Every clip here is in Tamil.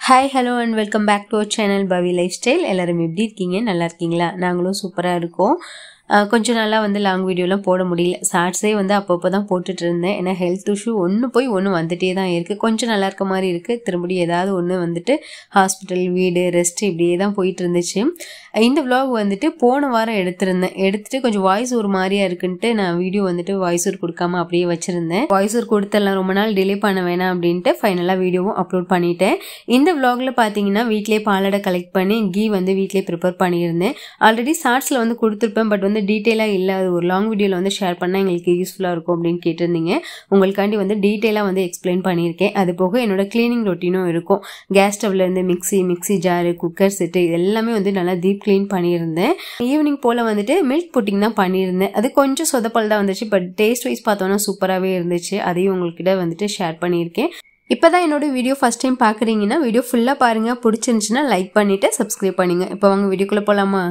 Hi, hello and welcome back to our channel Bhavi Lifestyle. எல்லாரும் எப்படி இருக்கீங்க? நல்லா இருக்கீங்களா? நாங்களும் சூப்பரா இருக்கோம். கொஞ்சம் நாளா வந்து லாங் வீடியோலாம் போட முடியல. ஷார்ட்ஸே வந்து அப்பப்போ தான் போட்டுட்டு இருந்தேன். ஏன்னா ஹெல்த் இஷ்யூ ஒன்று போய் ஒன்று வந்துட்டே தான் இருக்குது. கொஞ்சம் நல்லா இருக்க மாதிரி இருக்குது. திரும்படி ஏதாவது ஒன்று வந்துட்டு ஹாஸ்பிட்டல், வீடு, ரெஸ்ட் இப்படியே தான் போயிட்டு இருந்துச்சு. இந்த vlog வந்துட்டு போன வாரம் எடுத்துட்டு கொஞ்சம் வாய்ஸ் ஒரு மாதிரியா இருக்குன்ட்டு நான் வீடியோ வந்துட்டு வாய்ஸ் ஓர் கொடுக்காம அப்படியே வச்சிருந்தேன். வாய்ஸ் ஓர் கொடுத்தெல்லாம் ரொம்ப நாள் டிலே பண்ண வேணாம் அப்படின்ட்டு ஃபைனலாக வீடியோவும் அப்லோட் பண்ணிட்டேன். இந்த vlogல பார்த்தீங்கன்னா வீட்டிலே பாலடை கலெக்ட் பண்ணி கீ வந்து வீட்டிலே ப்ரிப்பேர் பண்ணியிருந்தேன். ஆல்ரெடி ஷார்ட்ஸில் வந்து கொடுத்துருப்பேன். பட் வந்து டீட்டெயிலாக இல்லை, அது ஒரு லாங் வீடியோவில் வந்து ஷேர் பண்ணால் எங்களுக்கு யூஸ்ஃபுல்லாக இருக்கும் அப்படின்னு கேட்டிருந்தீங்க. உங்களுக்காண்டி வந்து டீட்டெயிலாக வந்து எக்ஸ்பிளைன் பண்ணியிருக்கேன். அது போக என்னோட கிளீனிங் ரொட்டீனும் இருக்கும். கேஸ் ஸ்டவ்லேருந்து மிக்சி ஜாரு, குக்கர் செட்டு இது எல்லாமே வந்து நல்லா டீப் கிளீன் பண்ணியிருந்தேன். ஈவினிங் போல் வந்துட்டு மில்க் புட்டிங் தான் பண்ணியிருந்தேன். அது கொஞ்சம் சொதப்பல் தான் வந்துச்சு. பட் டேஸ்ட் வைஸ் பார்த்தோன்னா சூப்பராகவே இருந்துச்சு. அதையும் உங்கள்கிட்ட வந்துட்டு ஷேர் பண்ணியிருக்கேன். இப்போ தான் என்னோட வீடியோ ஃபஸ்ட் டைம் பார்க்குறீங்கன்னா வீடியோ ஃபுல்லாக பாருங்கள். பிடிச்சிருந்துச்சுன்னா லைக் பண்ணிவிட்டு சப்ஸ்கிரைப் பண்ணுங்கள். இப்போ வாங்க வீடியோக்குள்ளே போகலாமா?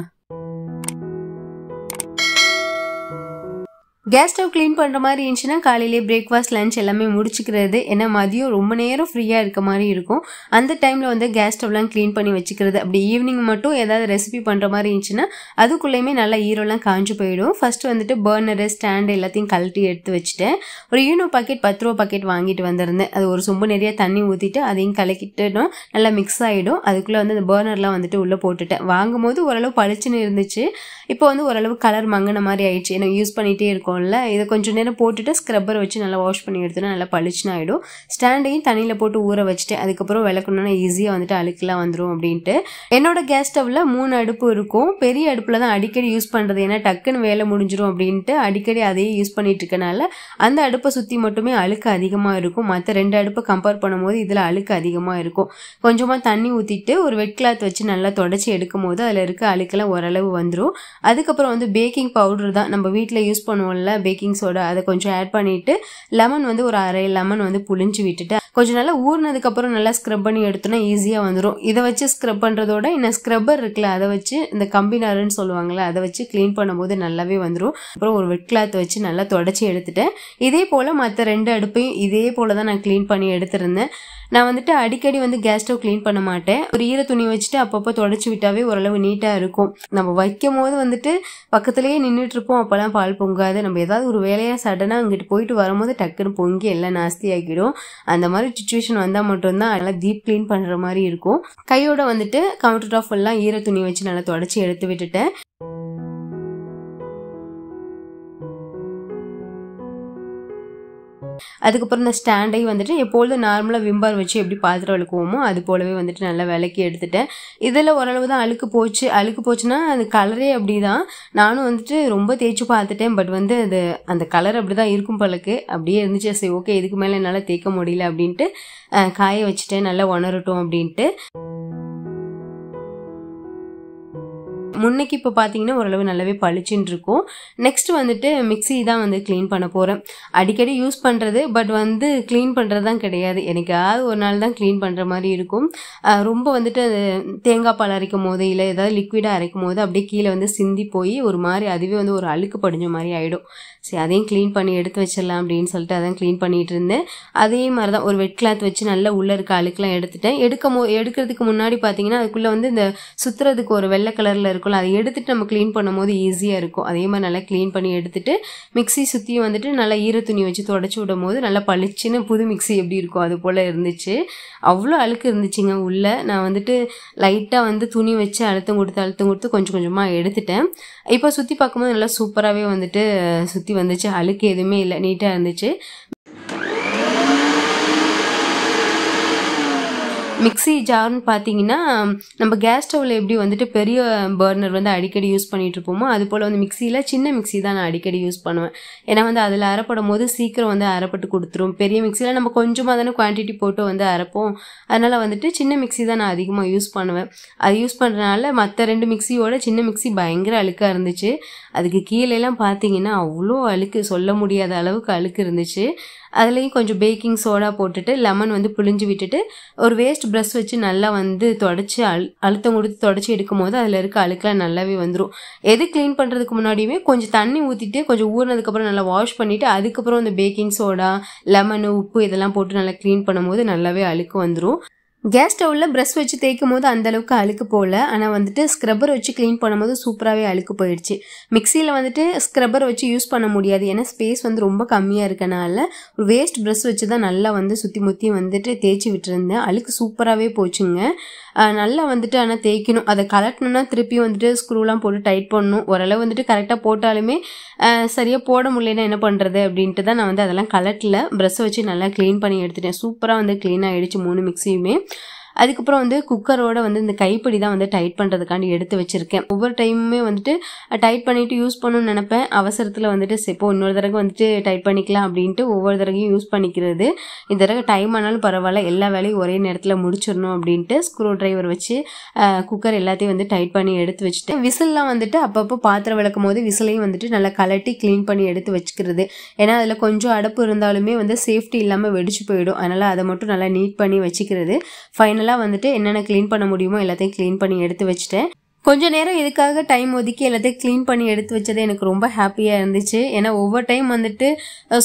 கேஸ் ஸ்டவ் க்ளீன் பண்ணுற மாதிரி இருந்துச்சுன்னா காலையிலே பிரேக்ஃபாஸ்ட், லஞ்ச் எல்லாமே முடிச்சுக்கிறது. ஏன்னா மதியம் ரொம்ப நேரம் ஃப்ரீயாக இருக்க மாதிரி இருக்கும். அந்த டைமில் வந்து கேஸ் ஸ்டவ்லாம் க்ளீன் பண்ணி வச்சுக்கிறது. அப்படி ஈவினிங் மட்டும் ஏதாவது ரெசிபி பண்ணுற மாதிரி இருந்துச்சுன்னா அதுக்குள்ளேயுமே நல்லா ஈரோலாம் காஞ்சு போயிடும். ஃபஸ்ட்டு வந்துட்டு பர்னரு, ஸ்டாண்டு எல்லாத்தையும் கழட்டி எடுத்து வச்சுட்டேன். ஒரு யூனோ பாக்கெட் 10 ரூபா பாக்கெட் வாங்கிட்டு வந்திருந்தேன். அது ஒரு சொம்பு நிறைய தண்ணி ஊற்றிட்டு அதையும் கலக்கிட்டோம். நல்லா மிக்ஸ் ஆகிடும். அதுக்குள்ளே வந்து அந்த பர்னர்லாம் வந்துட்டு உள்ளே போட்டுட்டேன். வாங்கும் போது ஓரளவு பளிச்சுன்னு இருந்துச்சு. இப்போ வந்து ஓரளவு கலர் மங்கின மாதிரி ஆயிடுச்சு. ஏன்னா யூஸ் பண்ணிகிட்டே இருக்கோம்ல. இதை கொஞ்சம் நேரம் போட்டுட்டு ஸ்க்ரப்பர் வச்சு நல்லா வாஷ் பண்ணி எடுத்துனா நல்லா பளிச்சுன்னு ஆகிடும். ஸ்டாண்டையும் தண்ணியில் போட்டு ஊற வச்சுட்டு அதுக்கப்புறம் விளக்கணுன்னா ஈஸியாக வந்துட்டு அழுக்கெல்லாம் வந்துடும் அப்படின்ட்டு. என்னோட கேஸ் ஸ்டவ்வில் 3 அடுப்பு இருக்கும். பெரிய அடுப்பில் தான் அடிக்கடி யூஸ் பண்ணுறது. ஏன்னா டக்குன்னு வேலை முடிஞ்சிடும் அப்படின்ட்டு அடிக்கடி அதையே யூஸ் பண்ணிட்டு இருக்கனால அந்த அடுப்பை சுற்றி மட்டுமே அழுக்கு அதிகமாக இருக்கும். மற்ற 2 அடுப்பை கம்பேர் பண்ணும்போது இதில் அழுக்கு அதிகமாக இருக்கும். கொஞ்சமாக தண்ணி ஊற்றிட்டு ஒரு வெட் கிளாத் வச்சு நல்லா தொடச்சி எடுக்கும் போது அதில் இருக்க அழுக்கெல்லாம் ஓரளவு வந்துடும். அதுக்கப்புறம் வந்து பேக்கிங் பவுடர் தான் நம்ம வீட்டில் யூஸ் பண்ணுவோம்ல, பேக்கிங் சோடா, அதை கொஞ்சம் ஆட் பண்ணிவிட்டு லெமன் வந்து ஒரு அரை லெமன் வந்து புளிஞ்சு விட்டுட்டு கொஞ்சம் நல்லா ஊறினதுக்கப்புறம் நல்லா ஸ்க்ரப் பண்ணி எடுத்தோன்னா ஈஸியாக வந்துடும். இதை வச்சு ஸ்க்ரப் பண்ணுறதோட இன்னும் ஸ்க்ரப்பர் இருக்குல்ல, அதை வச்சு இந்த கம்பினாருன்னு சொல்லுவாங்கள்ல, அதை வச்சு க்ளீன் பண்ணும்போது நல்லாவே வந்துடும். அப்புறம் ஒரு வெட் கிளாத் வச்சு நல்லா தொடச்சி எடுத்துட்டேன். இதே போல் மற்ற 2 அடுப்பையும் இதே போல் தான் நான் க்ளீன் பண்ணி எடுத்துருந்தேன். நான் வந்துட்டு அடிக்கடி வந்து கேஸ் ஸ்டவ் க்ளீன் பண்ண மாட்டேன். ஒரு ஈர துணி வச்சுட்டு அப்பப்போ தொடச்சி விட்டாவே ஓரளவு நீட்டாக இருக்கும். நம்ம வைக்கும் போது வந்துட்டு பக்கத்துலேயே நின்றுட்டு இருப்போம். அப்போல்லாம் பால் பொங்காது. நம்ம ஏதாவது ஒரு வேலையாக சடனாக அங்கிட்டு போயிட்டு வரும்போது டக்குன்னு பொங்கி எல்லாம் நாஸ்தி ஆகிடும். அந்த மாதிரி சுச்சுவேஷன் வந்தால் மட்டும்தான் அதெல்லாம் டீப் க்ளீன் பண்ணுற மாதிரி இருக்கும். கையோட வந்துட்டு கவுண்டர் டாப் எல்லாம் ஈர துணி வச்சு நல்லா தொடச்சி எடுத்து விட்டுட்டேன். அதுக்கப்புறம் இந்த ஸ்டாண்டையும் வந்துட்டு எப்பொழுதும் நார்மலாக விம்பார் வச்சு எப்படி பாத்திரம் விளக்குவோமோ அது போலவே வந்துட்டு நல்லா விளக்கி எடுத்துட்டேன். இதில் ஓரளவு தான் அழுக்கு போச்சுன்னா அது கலரே அப்படி தான். நானும் வந்துட்டு ரொம்ப தேய்ச்சி பார்த்துட்டேன். பட் வந்து அது அந்த கலர் அப்படி தான் இருக்கும் பழக்கு. அப்படியே இருந்துச்சு. சரி ஓகே, இதுக்கு மேலே என்னால் தேய்க்க முடியல அப்படின்ட்டு காய வச்சுட்டேன். நல்லா உணரட்டும் அப்படின்ட்டு. முன்னைக்கு இப்போ பார்த்தீங்கன்னா ஓரளவு நல்லாவே பளிச்சுன்னு இருக்கும். நெக்ஸ்ட் வந்துட்டு மிக்ஸி தான் வந்து க்ளீன் பண்ண போகிறேன். அடிக்கடி யூஸ் பண்ணுறது, பட் வந்து க்ளீன் பண்ணுறது தான் கிடையாது. எனக்காவது ஒரு நாள் தான் க்ளீன் பண்ணுற மாதிரி இருக்கும். ரொம்ப வந்துட்டு அது தேங்காய் பால் அரைக்கும் போது இல்லை ஏதாவது லிக்விடாக அரைக்கும் போது அப்படியே கீழே வந்து சிந்தி போய் ஒரு மாதிரி அதுவே வந்து ஒரு அழுக்கு படிஞ்ச மாதிரி ஆகிடும். சரி, அதையும் க்ளீன் பண்ணி எடுத்து வச்சிடலாம் அப்படின்னு சொல்லிட்டு அதான் க்ளீன் பண்ணிகிட்டு இருந்தேன். அதே மாதிரி தான் ஒரு வெட் கிளாத் வச்சு நல்லா உள்ளே இருக்க அழுக்கெலாம் எடுத்துட்டேன். எடுக்கிறதுக்கு முன்னாடி பார்த்தீங்கன்னா அதுக்குள்ளே வந்து இந்த சுற்றுறதுக்கு ஒரு வெள்ளை கலரில் இருக்கும்ல, அதை எடுத்துட்டு நம்ம க்ளீன் பண்ணும்போது ஈஸியாக இருக்கும். அதே மாதிரி நல்லா க்ளீன் பண்ணி எடுத்துட்டு மிக்ஸி சுற்றியும் வந்துட்டு நல்லா ஈர துணி வச்சு தொடச்சி விடும் போது நல்லா பளிச்சுன்னு புது மிக்ஸி எப்படி இருக்கும் அது போல் இருந்துச்சு. அவ்வளோ அழுக்கு இருந்துச்சுங்க உள்ளே. நான் வந்துட்டு லைட்டாக வந்து துணி வச்சு அழுத்தம் கொடுத்து கொஞ்சம் கொஞ்சமாக எடுத்துட்டேன். இப்போ சுற்றி பார்க்கும்போது நல்லா சூப்பராகவே வந்துட்டு சுற்றி வந்துச்சு. அழுக்கு எதுவுமே இல்லை, நீட்டாக இருந்துச்சு. மிக்ஸி ஜார்னு பார்த்தீங்கன்னா நம்ம கேஸ் ஸ்டவ்வில் எப்படி வந்துட்டு பெரிய பர்னர் வந்து அடிக்கடி யூஸ் பண்ணிகிட்டு இருப்போமோ அது போல் வந்து மிக்ஸியில் சின்ன மிக்ஸி தான் நான் அடிக்கடி யூஸ் பண்ணுவேன். ஏன்னா வந்து அதில் அரைப்படும் போது சீக்கிரம் வந்து அரைப்பட்டு கொடுத்துரும். பெரிய மிக்ஸியில் நம்ம கொஞ்சமாக தானே குவான்டிட்டி போட்டு வந்து அரைப்போம். அதனால் வந்துட்டு சின்ன மிக்ஸி தான் நான் அதிகமாக யூஸ் பண்ணுவேன். அது யூஸ் பண்ணுறதுனால மற்ற 2 மிக்ஸியோட சின்ன மிக்ஸி பயங்கர அழுக்காக இருந்துச்சு. அதுக்கு கீழேலாம் பார்த்தீங்கன்னா அவ்வளோ அழுக்கு, சொல்ல முடியாத அளவுக்கு அழுக்கு இருந்துச்சு. அதுலேயும் கொஞ்சம் பேக்கிங் சோடா போட்டுட்டு லெமன் வந்து புளிஞ்சு விட்டுட்டு ஒரு வேஸ்ட் ப்ரஷ் வச்சு நல்லா வந்து தொடச்சி அழுத்தம் கொடுத்து தொடச்சி எடுக்கும் போது அதில் இருக்க அழுக்கெல்லாம் நல்லாவே வந்துடும். எது க்ளீன் பண்ணுறதுக்கு முன்னாடியுமே கொஞ்சம் தண்ணி ஊற்றிட்டு கொஞ்சம் ஊறினதுக்கப்புறம் நல்லா வாஷ் பண்ணிவிட்டு அதுக்கப்புறம் இந்த பேக்கிங் சோடா, லெமனு, உப்பு இதெல்லாம் போட்டு நல்லா க்ளீன் பண்ணும்போது நல்லாவே அழுக்கு வந்துடும். கேஸ் ஸ்டவ்வில் ப்ரஷ் வச்சு தேய்க்கும் போது அந்தளவுக்கு அழுக்கு போகல. ஆனால் வந்துட்டு ஸ்க்ரப்பர் வச்சு க்ளீன் பண்ணும்போது சூப்பராகவே அழுக்கு போயிடுச்சு. மிக்சியில் வந்துட்டு ஸ்க்ரப்பர் வச்சு யூஸ் பண்ண முடியாது, ஏன்னா ஸ்பேஸ் வந்து ரொம்ப கம்மியாக இருக்கனால ஒரு வேஸ்ட் ப்ரஷ் வச்சு தான் நல்லா வந்து சுற்றி முற்றி வந்துட்டு தேய்ச்சி விட்டுருந்தேன். அழுக்கு சூப்பராகவே போச்சுங்க. நல்லா வந்துட்டு ஆனால் தேய்க்கணும். அதை கலட்டணும்னா திருப்பி வந்துட்டு ஸ்க்ரூலாம் போட்டு டைட் பண்ணணும். ஓரளவு வந்துட்டு கரெக்டாக போட்டாலுமே சரியாக போட முடியலன்னா என்ன பண்ணுறது அப்படின்ட்டு தான் நான் வந்து அதெல்லாம் கலட்டல. ப்ரஷ்ஷை வச்சு நல்லா க்ளீன் பண்ணி எடுத்துட்டேன். சூப்பராக வந்து க்ளீன் ஆகிடுச்சு 3 மிக்சியுமே. அதுக்கப்புறம் வந்து குக்கரோட வந்து இந்த கைப்பிடி தான் வந்து டைட் பண்ணுறதுக்காண்டி எடுத்து வச்சுருக்கேன். ஒவ்வொரு டைமுமே வந்துட்டு டைட் பண்ணிவிட்டு யூஸ் பண்ணணும்னு நினப்பேன். அவசரத்தில் வந்துட்டு இப்போ இன்னொரு தடவை வந்துட்டு டைட் பண்ணிக்கலாம் அப்படின்ட்டு ஒவ்வொரு தடவையும் யூஸ் பண்ணிக்கிறது. இந்த தடவை டைம் ஆனாலும் பரவாயில்ல, எல்லா வேலையும் ஒரே நேரத்தில் முடிச்சிடணும் அப்படின்ட்டு ஸ்க்ரூ ட்ரைவர் வச்சு குக்கர் எல்லாத்தையும் வந்து டைட் பண்ணி எடுத்து வச்சுட்டு விசில்லாம் வந்துட்டு அப்பப்போ பாத்திரம் விளக்கும் போது விசிலையும் வந்துட்டு நல்லா கலட்டி க்ளீன் பண்ணி எடுத்து வச்சுக்கிறது. ஏன்னா அதில் கொஞ்சம் அடப்பு இருந்தாலுமே வந்து சேஃப்டி இல்லாமல் வெடிச்சு போயிடும். அதனால் அதை மட்டும் நல்லா நீட் பண்ணி வச்சுக்கிறது. ஃபைனலாக வந்துட்டு என்னென்ன க்ளீன் பண்ண முடியுமோ எல்லாத்தையும் க்ளீன் பண்ணி எடுத்து வச்சுட்டேன். கொஞ்சம் நேரம் இதுக்காக டைம் ஒதுக்கி எல்லாத்தையும் க்ளீன் பண்ணி எடுத்து வச்சது எனக்கு ரொம்ப ஹாப்பியாக இருந்துச்சு. ஏன்னா ஒவ்வொரு டைம் வந்துட்டு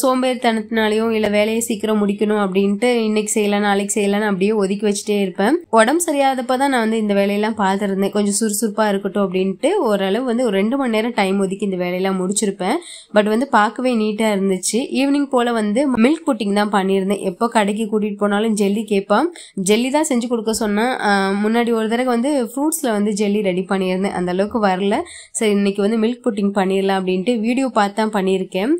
சோம்பேறித்தனத்தினாலையும் இல்லை வேலையை சீக்கிரம் முடிக்கணும் அப்படின்ட்டு இன்னைக்கு செய்யலாம் நாளைக்கு செய்யலான்னு அப்படியே ஒதுக்கி வச்சுட்டே இருப்பேன். உடம்பு சரியாதப்போ தான் நான் வந்து இந்த வேலையெல்லாம் பார்த்துருந்தேன். கொஞ்சம் சுறுசுறுப்பாக இருக்கட்டும் அப்படின்ட்டு ஓரளவு வந்து ஒரு 2 மணி நேரம் டைம் ஒதுக்கி இந்த வேலையெல்லாம் முடிச்சிருப்பேன். பட் வந்து பார்க்கவே நீட்டாக இருந்துச்சு. ஈவினிங் போல் வந்து மில்க் புட்டிங் தான் பண்ணியிருந்தேன். எப்போ கடைக்கு கூட்டிகிட்டு போனாலும் ஜெல்லி கேட்பான். ஜெல்லி தான் செஞ்சு கொடுக்க சொன்னால் முன்னாடி ஒரு தடவை வந்து ஃப்ரூட்ஸில் வந்து ஜெல்லி ரெடி பண்ணியிருந்தேன். அந்த அளவுக்கு வரல. சரி இன்னைக்கு வந்து மில்க் புட்டிங் பண்ணிடலாம் அப்படின்ட்டு வீடியோ பார்த்து தான் பண்ணியிருக்கேன்.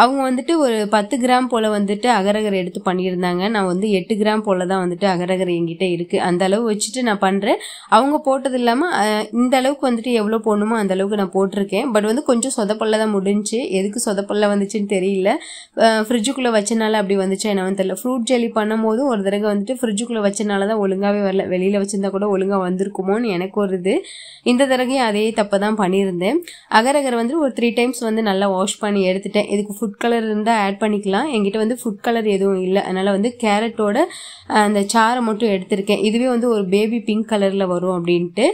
அவங்க வந்துட்டு ஒரு 10 கிராம் போல் வந்துட்டு அகரகர் எடுத்து பண்ணியிருந்தாங்க. நான் வந்து 8 கிராம் போல் தான் வந்துட்டு அகரகர் என்கிட்ட இருக்குது. அந்த அளவு வச்சுட்டு நான் பண்ணுறேன். அவங்க போட்டது இல்லாமல் இந்த அளவுக்கு வந்துட்டு எவ்வளோ போடணுமோ அந்த அளவுக்கு நான் போட்டிருக்கேன். பட் வந்து கொஞ்சம் சொதப்பல்ல தான் முடிஞ்சு. எதுக்கு சொதப்பல்ல வந்துச்சுன்னு தெரியல. ஃப்ரிட்ஜுக்குள்ளே வச்சனால அப்படி வந்துச்சு என்னன்னு தெரியல. ஃப்ரூட் ஜெல்லி பண்ணும் போதும் ஒரு தடவை வந்துட்டு ஃப்ரிட்ஜுக்குள்ளே வச்சனால தான் ஒழுங்காகவே வரல. வெளியில் வச்சிருந்தா கூட ஒழுங்காக வந்திருக்குமோன்னு எனக்கு ஒரு இது. இந்த தடவையும் அதே தப்பை தான் பண்ணியிருந்தேன். அகரகரை வந்து ஒரு 3 டைம்ஸ் வந்து நல்லா வாஷ் பண்ணி எடுத்துட்டேன். இதுக்கு ஃபுட் கலர் இருந்தால் ஆட் பண்ணிக்கலாம். என்கிட்ட வந்து ஃபுட் கலர் எதுவும் இல்லை. அதனால் வந்து கேரட்டோட அந்த சாரை மட்டும் எடுத்திருக்கேன். இதுவே வந்து ஒரு பேபி பிங்க் கலரில் வரும் அப்படின்ட்டு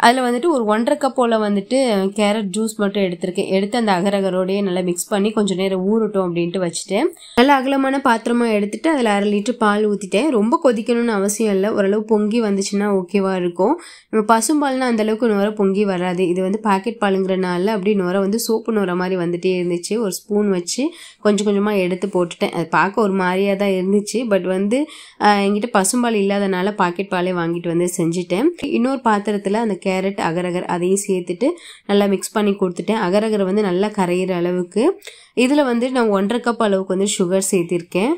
அதில் வந்துட்டு ஒரு 1.5 கப் போல் வந்துட்டு கேரட் ஜூஸ் மட்டும் எடுத்திருக்கேன். எடுத்து அந்த அகரகரோடையே நல்லா மிக்ஸ் பண்ணி கொஞ்சம் நேரம் ஊறட்டும் அப்படின்ட்டு வச்சுட்டேன். நல்லா அகலமான பாத்திரமாக எடுத்துட்டு அதில் 1/2 லிட்டர் பால் ஊற்றிட்டேன். ரொம்ப கொதிக்கணும்னு அவசியம் இல்லை. ஓரளவு பொங்கி வந்துச்சுன்னா ஓகேவா இருக்கும். நம்ம பசும்பால்னா அந்தளவுக்கு நுரை பொங்கி வராது. இது வந்து பாக்கெட் பாலுங்கிறனால அப்படி நுரை வந்து சோப்பு நுரை மாதிரி வந்துட்டே இருந்துச்சு. ஒரு ஸ்பூன் வச்சு கொஞ்சம் கொஞ்சமாக எடுத்து போட்டுட்டேன். அது பார்க்க ஒரு மாதிரியாக தான் இருந்துச்சு. பட் வந்து என்கிட்ட பசும்பால் இல்லாதனால பாக்கெட் பாலே வாங்கிட்டு வந்து செஞ்சுட்டேன். இன்னொரு பாத்திரத்தில் அந்த கேரட் அகரகர் அதையும் சேர்த்துட்டு நல்லா மிக்ஸ் பண்ணி கொடுத்துட்டேன். அகரகரை வந்து நல்லா கரையிற அளவுக்கு. இதில் வந்து நான் 1.5 கப் அளவுக்கு வந்து சுகர் சேர்த்திருக்கேன்.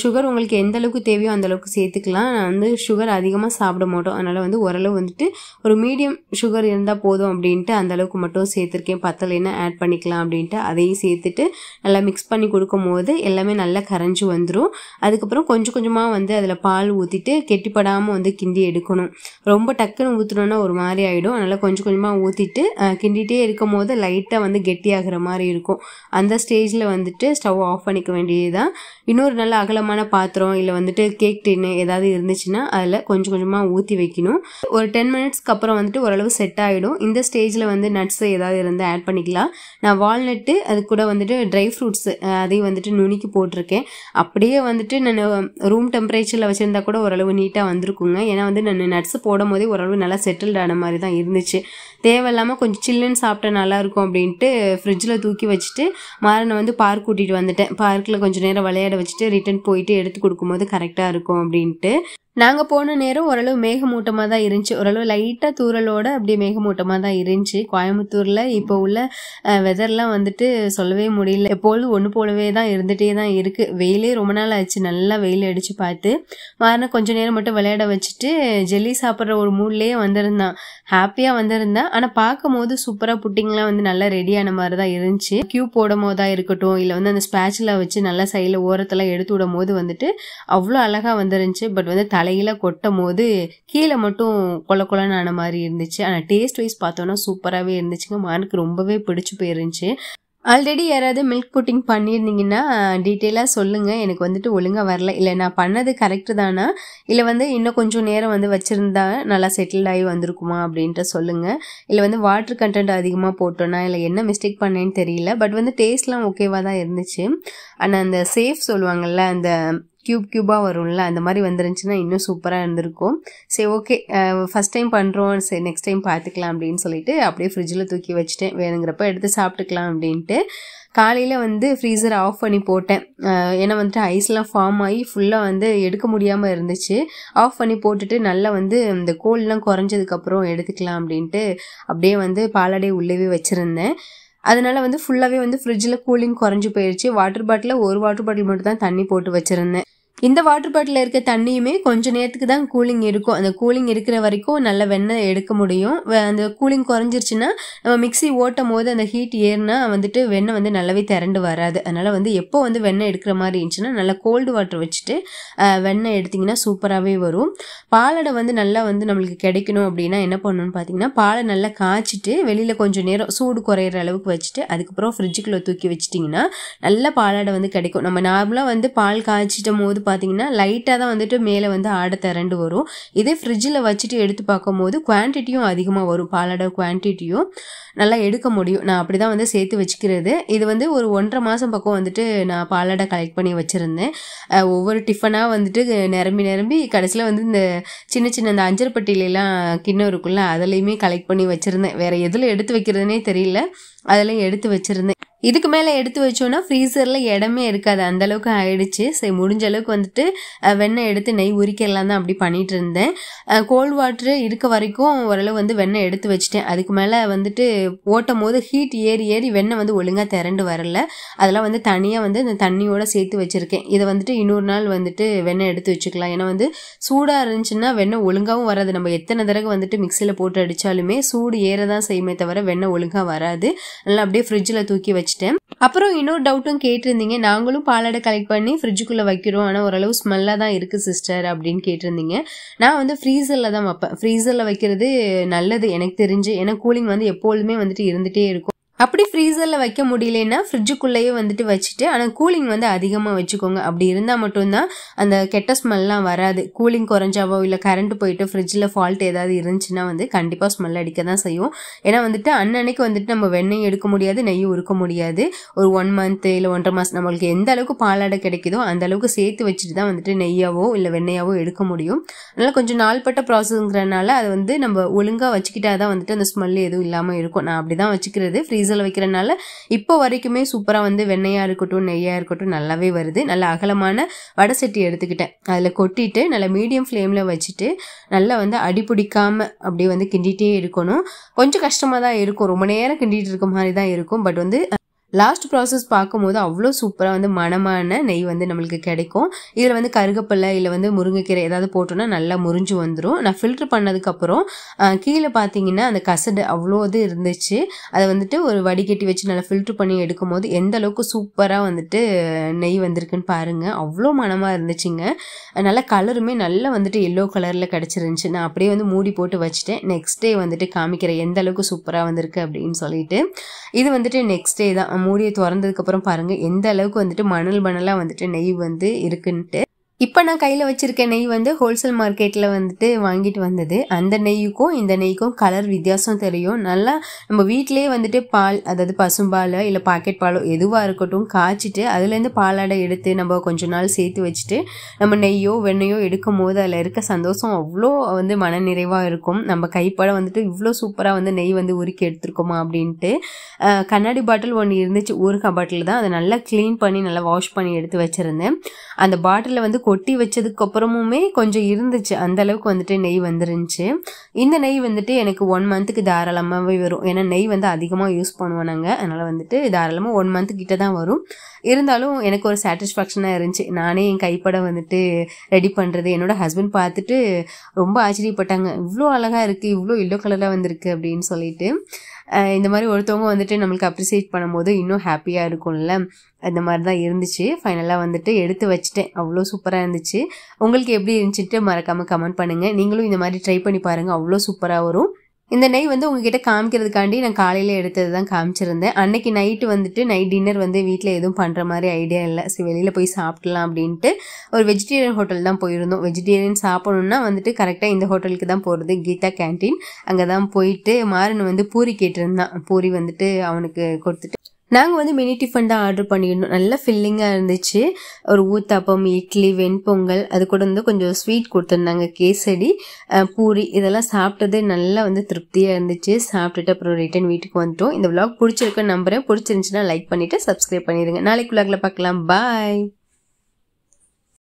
சுகர் உங்களுக்கு எந்த அளவுக்கு தேவையோ அந்த அளவுக்கு சேர்த்துக்கலாம். நான் வந்து சுகர் அதிகமாக சாப்பிட மாட்டோம். அதனால் வந்து ஓரளவு வந்துட்டு ஒரு மீடியம் சுகர் இருந்தால் போதும் அப்படின்ட்டு அந்த அளவுக்கு மட்டும் சேர்த்துருக்கேன். பத்தலைன்னா ஆட் பண்ணிக்கலாம் அப்படின்ட்டு அதையும் சேர்த்துட்டு நல்லா மிக்ஸ் பண்ணி கொடுக்கும் போது எல்லாமே நல்லா கரைஞ்சி வந்துடும். அதுக்கப்புறம் கொஞ்சம் கொஞ்சமாக வந்து அதில் பால் ஊற்றிட்டு கெட்டிப்படாமல் வந்து கிண்டி எடுக்கணும். ரொம்ப டக்குன்னு ஊற்றணுன்னா ஒரு மாதிரி ஆகிடும். அதனால் கொஞ்சம் கொஞ்சமாக ஊற்றிட்டு கிண்டிகிட்டே இருக்கும் போது லைட்டாக வந்து கெட்டியாகிற மாதிரி இருக்கும். அந்த ஸ்டேஜில் வந்துட்டு ஸ்டவ் ஆஃப் பண்ணிக்க வேண்டியதுதான். இன்னொரு நல்ல அகலமான பாத்திரம் இல்லை வந்துட்டு கேக் டின்னு ஏதாவது இருந்துச்சுன்னா அதில் கொஞ்சம் கொஞ்சமாக ஊற்றி வைக்கணும். ஒரு 10 மினிட்ஸ்க்கு அப்புறம் வந்துட்டு ஓரளவு செட் ஆகிடும். இந்த ஸ்டேஜில் வந்து நட்ஸ் ஏதாவது இருந்தால் ஆட் பண்ணிக்கலாம். நான் வால்நட்டு அது கூட வந்துட்டு ட்ரை ஃப்ரூட்ஸ் அதையும் வந்துட்டு நுணுக்கி போட்டிருக்கேன். அப்படியே வந்துட்டு நான் ரூம் டெம்பரேச்சரில் வச்சுருந்தா கூட ஓரளவு நீட்டாக வந்திருக்குங்க. ஏன்னா வந்து நான் நட்ஸ் போடும் போதே ஓரளவு நல்லா செட்டில்ட் ஆன மாதிரி தான் இருந்துச்சு. தேவையில்லாமல் கொஞ்சம் சில்லுன்னு சாப்பிட்டா நல்லாயிருக்கும் அப்படின்ட்டு ஃப்ரிட்ஜில் தூக்கி வச்சுட்டு மாறனை வந்து பார்க் கூட்டிகிட்டு வந்துட்டேன். பார்க்கில் கொஞ்சம் நேரம் விளையாட வச்சுட்டு ரிட்டன் போயிட்டு எடுத்து கொடுக்கும்போது கரெக்டாக இருக்கும் அப்படின்ட்டு. நாங்கள் போன நேரம் ஓரளவு மேகமூட்டமாக தான் இருந்துச்சு. ஓரளவு லைட்டாக தூரலோட அப்படியே மேகமூட்டமாக தான் இருந்துச்சு. கோயம்புத்தூரில் இப்போ உள்ள வெதர்லாம் வந்துட்டு சொல்லவே முடியல. எப்பொழுதும் ஒன்று போலவே தான் இருந்துகிட்டே தான் இருக்குது. வெயிலே ரொம்ப நாள் ஆச்சு. நல்லா வெயில் அடித்து பார்த்து மாறின கொஞ்சம் நேரம் மட்டும் விளையாட வச்சுட்டு ஜெல்லி சாப்பிட்ற ஒரு மூட்லேயே வந்திருந்தான். ஹாப்பியாக வந்திருந்தான். ஆனால் பார்க்கும் போது சூப்பராக புட்டிங்லாம் வந்து நல்லா ரெடியான மாதிரி தான் இருந்துச்சு. கியூப் போடும் போதாக இருக்கட்டும் இல்லை வந்து அந்த ஸ்பேட்சில் வச்சு நல்லா சைடில் ஓரத்தெல்லாம் எடுத்து விடும் போது வந்துட்டு அவ்வளோ அழகாக வந்துருந்துச்சு. பட் வந்து தலையில கொட்டும் போது கீழே மட்டும் கொல கொலன்னு ஆன மாதிரி இருந்துச்சு. ஆனால் டேஸ்ட் வைஸ் பார்த்தோன்னா சூப்பராகவே இருந்துச்சுங்க. மானுக்கு ரொம்பவே பிடிச்சி போயிருந்துச்சு. ஆல்ரெடி யாராவது மில்க் புட்டிங் பண்ணியிருந்தீங்கன்னா டீட்டெயிலாக சொல்லுங்கள். எனக்கு வந்துட்டு ஒழுங்காக வரல. இல்லை நான் பண்ணது கரெக்டு தானா இல்லை வந்து இன்னும் கொஞ்சம் நேரம் வந்து வச்சுருந்தா நல்லா செட்டில் ஆகி வந்திருக்குமா அப்படின்ட்டு சொல்லுங்கள். இல்லை வந்து வாட்டர் கண்டென்ட் அதிகமாக போட்டோன்னா இல்லை என்ன மிஸ்டேக் பண்ணேன்னு தெரியல. பட் வந்து டேஸ்ட்லாம் ஓகேவாக தான் இருந்துச்சு. ஆனால் அந்த சேஃப் சொல்லுவாங்கள்ல அந்த க்யூபாக வரும்ல அந்த மாதிரி வந்துருந்துச்சுன்னா இன்னும் சூப்பராக இருந்திருக்கும். சரி ஓகே ஃபஸ்ட் டைம் பண்ணுறோம், சரி நெக்ஸ்ட் டைம் பார்த்துக்கலாம் அப்படின்னு சொல்லிட்டு அப்படியே ஃப்ரிட்ஜில் தூக்கி வச்சுட்டேன். வேணுங்கிறப்ப எடுத்து சாப்பிட்டுக்கலாம் அப்படின்ட்டு. காலையில் வந்து ஃப்ரீசர் ஆஃப் பண்ணி போட்டேன். ஏன்னா வந்துட்டு ஐஸ்லாம் ஃபார்ம் ஆகி ஃபுல்லாக வந்து எடுக்க முடியாமல் இருந்துச்சு. ஆஃப் பண்ணி போட்டுட்டு நல்லா வந்து இந்த கோல்ட்லாம் குறைஞ்சதுக்கப்புறம் எடுத்துக்கலாம் அப்படின்ட்டு அப்படியே வந்து பாலாடை உள்ளவே வச்சுருந்தேன். அதனால வந்து ஃபுல்லாகவே வந்து ஃப்ரிட்ஜில் கூலிங் குறைஞ்சி போயிடுச்சு. வாட்டர் பாட்டிலில் ஒரு வாட்டர் பாட்டில் மட்டும் தான் தண்ணி போட்டு வச்சுருந்தேன். இந்த வாட்டர் பாட்டிலில் இருக்க தண்ணியுமே கொஞ்சம் நேரத்துக்கு தான் கூலிங் இருக்கும். அந்த கூலிங் இருக்கிற வரைக்கும் நல்ல வெண்ணெய் எடுக்க முடியும். அந்த கூலிங் குறைஞ்சிருச்சுன்னா நம்ம மிக்ஸி ஓட்டும் போது அந்த ஹீட் ஏறினா வந்துட்டு வெண்ணெய் வந்து நல்லாவே திரண்டு வராது. அதனால் வந்து எப்போ வந்து வெண்ணெய் எடுக்கிற மாதிரி இருந்துச்சுன்னா நல்லா கோல்டு வாட்டர் வச்சுட்டு வெண்ணெய் எடுத்திங்கன்னா சூப்பராகவே வரும். பாலாடை வந்து நல்லா வந்து நம்மளுக்கு கிடைக்கணும் அப்படின்னா என்ன பண்ணணும்னு பார்த்தீங்கன்னா, பாலை நல்லா காய்ச்சிட்டு வெளியில் கொஞ்சம் நேரம் சூடு குறையிற அளவுக்கு வச்சுட்டு அதுக்கப்புறம் ஃப்ரிட்ஜுக்குள்ளே தூக்கி வச்சிட்டிங்கன்னா நல்ல பாலாடை வந்து கிடைக்கும். நம்ம நார்மலாக வந்து பால் காய்ச்சிட்டும் போது பார்த்தீங்கன்னா லைட்டாக தான் வந்துட்டு மேலே வந்து ஆடை திரண்டு வரும். இதே ஃப்ரிட்ஜில் வச்சுட்டு எடுத்து பார்க்கும்போது குவான்டிட்டியும் அதிகமாக வரும். பாலாடை குவான்டிட்டியும் நல்லா எடுக்க முடியும். நான் அப்படி தான் வந்து சேர்த்து வச்சுக்கிறது. இது வந்து ஒரு 1.5 மாதம் பக்கம் வந்துட்டு நான் பாலாடை கலெக்ட் பண்ணி வச்சுருந்தேன். ஒவ்வொரு டிஃபனாக வந்துட்டு நிரம்பி கடைசியில் வந்து இந்த சின்ன சின்ன இந்த அஞ்சரைப்பட்டியிலலாம் கிண்ணம் இருக்குல்ல அதுலேயுமே கலெக்ட் பண்ணி வச்சுருந்தேன். வேறு எதில் எடுத்து வைக்கிறதுனே தெரியல, அதெல்லாம் எடுத்து வச்சுருந்தேன். இதுக்கு மேலே எடுத்து வச்சோன்னா ஃப்ரீசரில் இடமே இருக்காது, அந்தளவுக்கு ஆயிடுச்சு. சரி முடிஞ்ச அளவுக்கு வந்துட்டு வெண்ணெய் எடுத்து நெய் உரிக்கலாம் தான் அப்படி பண்ணிகிட்டு இருந்தேன். கோல்டு வாட்ரு இருக்க வரைக்கும் ஓரளவு வந்து வெண்ணெய் எடுத்து வச்சுட்டேன். அதுக்கு மேலே வந்துட்டு ஓட்டும் போது ஹீட் ஏறி வெண்ணெய் வந்து ஒழுங்காக திரண்டு வரல. அதெல்லாம் வந்து தனியாக வந்து இந்த தண்ணியோடு சேர்த்து வச்சுருக்கேன். இதை வந்துட்டு இன்னொரு நாள் வந்துட்டு வெண்ணெய் எடுத்து வச்சுக்கலாம். ஏன்னா வந்து சூடாக இருந்துச்சுன்னா வெண்ணெய் ஒழுங்காகவும் வராது. நம்ம எத்தனை தடவை வந்துட்டு மிக்சியில் போட்டு அடித்தாலுமே சூடு ஏற தான் செய்யுமே தவிர வெண்ணெய் ஒழுங்காக வராது. நல்லா அப்படியே ஃப்ரிட்ஜில் தூக்கி வச்சுட்டேன். அப்புறம் இன்னொரு டவுட்டும் கேட்டிருந்தீங்க, நாங்களும் பாலாடை கலெக்ட் பண்ணி ஃப்ரிட்ஜுக்குள்ளே வைக்கிறோம், ஆனால் ஓரளவு ஸ்மெல்லாக தான் இருக்குது சிஸ்டர் அப்படின்னு கேட்டிருந்தீங்க. நான் வந்து ஃப்ரீசரில் தான் வைப்பேன். ஃப்ரீசரில் வைக்கிறது நல்லது எனக்கு தெரிஞ்சு. ஏன்னா கூலிங் வந்து எப்பொழுதுமே வந்துட்டு இருந்துகிட்டே இருக்கும். அப்படி ஃப்ரீசரில் வைக்க முடியலன்னா ஃப்ரிட்ஜுக்குள்ளேயே வந்துட்டு வச்சுட்டு, ஆனால் கூலிங் வந்து அதிகமாக வச்சுக்கோங்க. அப்படி இருந்தால் மட்டும்தான் அந்த கெட்ட ஸ்மெல்லாம் வராது. கூலிங் குறைஞ்சாவோ இல்லை கரண்ட் போயிட்டு ஃப்ரிட்ஜில் ஃபால்ட் ஏதாவது இருந்துச்சுன்னா வந்து கண்டிப்பாக ஸ்மெல் அடிக்க தான் செய்யும். ஏன்னா வந்துட்டு அன்னன்னைக்கு வந்துட்டு நம்ம வெண்ணெய் எடுக்க முடியாது, நெய்யும் உருக்க முடியாது. ஒரு 1 மந்த் இல்லை 1.5 மாதம் நம்மளுக்கு எந்த அளவுக்கு பாலாடை கிடைக்குதோ அந்த அளவுக்கு சேர்த்து வச்சுட்டு தான் வந்துட்டு நெய்யாவோ இல்லை வெண்ணெயாவோ எடுக்க முடியும். அதனால் கொஞ்சம் நாள்பட்ட ப்ராசஸ்ங்கிறனால அதை வந்து நம்ம ஒழுங்காக வச்சுக்கிட்டா தான் வந்துட்டு அந்த ஸ்மெல் எதுவும் இல்லாமல் இருக்கும். நான் அப்படி தான் வச்சுக்கிறது. ஃப்ரீசரில் வைக்கிறனால இப்போ வரைக்குமே சூப்பராக வந்து வெண்ணெயாக இருக்கட்டும் நெய்யாக இருக்கட்டும் நல்லாவே வருது. நல்ல அகலமான வடை சட்டி எடுத்துக்கிட்டேன். அதில் கொட்டிட்டு நல்லா மீடியம் ஃப்ளேமில் வச்சுட்டு நல்லா வந்து அடிப்பிடிக்காமல் அப்படியே வந்து கிண்டிகிட்டே இருக்கணும். கொஞ்சம் கஷ்டமாக தான் இருக்கும், ரொம்ப நேரம் கிண்டிகிட்டு இருக்க மாதிரி தான் இருக்கும். பட் வந்து லாஸ்ட் ப்ராசஸ் பார்க்கும்போது அவ்வளோ சூப்பராக வந்து மணமான நெய் வந்து நம்மளுக்கு கிடைக்கும். இதில் வந்து கருகப்பில்லை இல்லை வந்து முருங்கைக்கீரை ஏதாவது போட்டோன்னா நல்லா முறிஞ்சு வந்துடும். நான் ஃபில்ட்ரு பண்ணதுக்கப்புறம் கீழே பார்த்தீங்கன்னா அந்த கசடு அவ்வளோ இது இருந்துச்சு. அதை வந்துட்டு ஒரு வடிகட்டி வச்சு நல்லா ஃபில்ட்ரு பண்ணி எடுக்கும் போது எந்த அளவுக்கு சூப்பராக வந்துட்டு நெய் வந்திருக்குன்னு பாருங்கள். அவ்வளோ மணமாக இருந்துச்சுங்க. நல்லா கலருமே நல்லா வந்துட்டு எல்லோ கலரில் கிடச்சிருந்துச்சு. நான் அப்படியே வந்து மூடி போட்டு வச்சுட்டேன். நெக்ஸ்ட் டே வந்துட்டு காமிக்கிறேன் எந்த அளவுக்கு சூப்பராக வந்திருக்கு அப்படின்னு சொல்லிட்டு. இது வந்துட்டு நெக்ஸ்ட் டே தான் மூடியை திறந்ததுக்கப்புறம் பாருங்கள் எந்த அளவுக்கு வந்துட்டு மணலாக வந்துட்டு நெய் வந்து இருக்குன்ட்டு. இப்போ நான் கையில் வச்சுருக்க நெய் வந்து ஹோல்சேல் மார்க்கெட்டில் வந்துட்டு வாங்கிட்டு வந்தது. அந்த நெய்யுக்கும் இந்த நெய்க்கும் கலர் வித்தியாசம் தெரியும். நல்லா நம்ம வீட்டிலே வந்துட்டு பால், அதாவது பசும்பால் இல்லை பாக்கெட் பாலோ எதுவாக இருக்கட்டும் காய்ச்சிட்டு அதுலேருந்து பாலாடை எடுத்து நம்ம கொஞ்ச நாள் சேர்த்து வச்சுட்டு நம்ம நெய்யோ வெண்ணையோ எடுக்கும் போது அதில் இருக்க சந்தோஷம் அவ்வளோ வந்து மனநிறைவாக இருக்கும். நம்ம கைப்பட வந்துட்டு இவ்வளோ சூப்பராக வந்து நெய் வந்து உருக்கி எடுத்துருக்கோமா அப்படின்ட்டு. கண்ணாடி பாட்டில் ஒன்று இருந்துச்சு, ஊறுகாய் பாட்டில் தான். அதை நல்லா க்ளீன் பண்ணி நல்லா வாஷ் பண்ணி எடுத்து வச்சுருந்தேன். அந்த பாட்டிலில் வந்து கொட்டி வச்சதுக்கு அப்புறமுமே கொஞ்சம் இருந்துச்சு, அந்த அளவுக்கு வந்துட்டு நெய் வந்துருந்துச்சு. இந்த நெய் வந்துட்டு எனக்கு 1 மந்த்துக்கு தாராளமாகவே வரும். ஏன்னா நெய் வந்து அதிகமாக யூஸ் பண்ணுவோம் நாங்கள். அதனால் வந்துட்டு தாராளமாக 1 மந்த்து கிட்ட தான் வரும். இருந்தாலும் எனக்கு ஒரு சாட்டிஸ்ஃபேக்ஷனாக இருந்துச்சு. நானே என் கைப்பட வந்துட்டு ரெடி பண்ணுறது. என்னோட ஹஸ்பண்ட் பார்த்துட்டு ரொம்ப ஆச்சரியப்பட்டாங்க, இவ்வளோ அழகாக இருக்குது, இவ்வளோ எல்லோ கலராக வந்திருக்கு அப்படின்னு சொல்லிட்டு. இந்த மாதிரி ஒருத்தவங்க வந்துட்டு நம்மளுக்கு அப்ரிசியேட் பண்ணும்போது இன்னும் ஹாப்பியாக இருக்கும்ல, அந்த மாதிரி தான் இருந்துச்சு. ஃபைனலாக வந்துட்டு எடுத்து வச்சுட்டேன். அவ்வளோ சூப்பராக இருந்துச்சு. உங்களுக்கு எப்படி இருந்துச்சுட்டு மறக்காமல் கமெண்ட் பண்ணுங்கள். நீங்களும் இந்த மாதிரி ட்ரை பண்ணி பாருங்கள், அவ்வளோ சூப்பராக வரும். இந்த நெய் வந்து உங்ககிட்ட காமிக்கிறதுக்காண்டி நான் காலையில் எடுத்தது தான் காமிச்சிருந்தேன். அன்னைக்கு நைட்டு வந்துட்டு நைட் டின்னர் வந்து வீட்டில் எதுவும் பண்ணுற மாதிரி ஐடியா இல்லை. சரி வெளியில் போய் சாப்பிடலாம் அப்படின்ட்டு ஒரு வெஜிடேரியன் ஹோட்டல் தான் போயிருந்தோம். வெஜிடேரியன் சாப்பிடணுன்னா வந்துட்டு கரெக்டாக இந்த ஹோட்டலுக்கு தான் போகிறது, கீதா கேன்டீன். அங்கே தான் போயிட்டு மாறன் வந்து பூரி கேட்டிருந்தான். பூரி வந்துட்டு அவனுக்கு கொடுத்துட்டு நாங்கள் வந்து மினி டிஃபன் தான் ஆர்டர் பண்ணியிருந்தோம். நல்லா ஃபில்லிங்காக இருந்துச்சு. ஒரு ஊத்தாப்பம், இட்லி, வெண்பொங்கல், அது கூட வந்து கொஞ்சம் ஸ்வீட் கொடுத்துருந்தாங்க, கேசரி, பூரி. இதெல்லாம் சாப்பிட்டது நல்லா வந்து திருப்தியாக இருந்துச்சு. சாப்பிட்டுட்டு அப்புறம் ரிட்டன் வீட்டுக்கு வந்துட்டோம். இந்த vlog பிடிச்சிருக்குன்னு நம்புறேன். பிடிச்சிருந்துச்சுன்னா லைக் பண்ணிவிட்டு சப்ஸ்கிரைப் பண்ணிடுங்க. நாளைக்கு vlogல பார்க்கலாம். பாய்.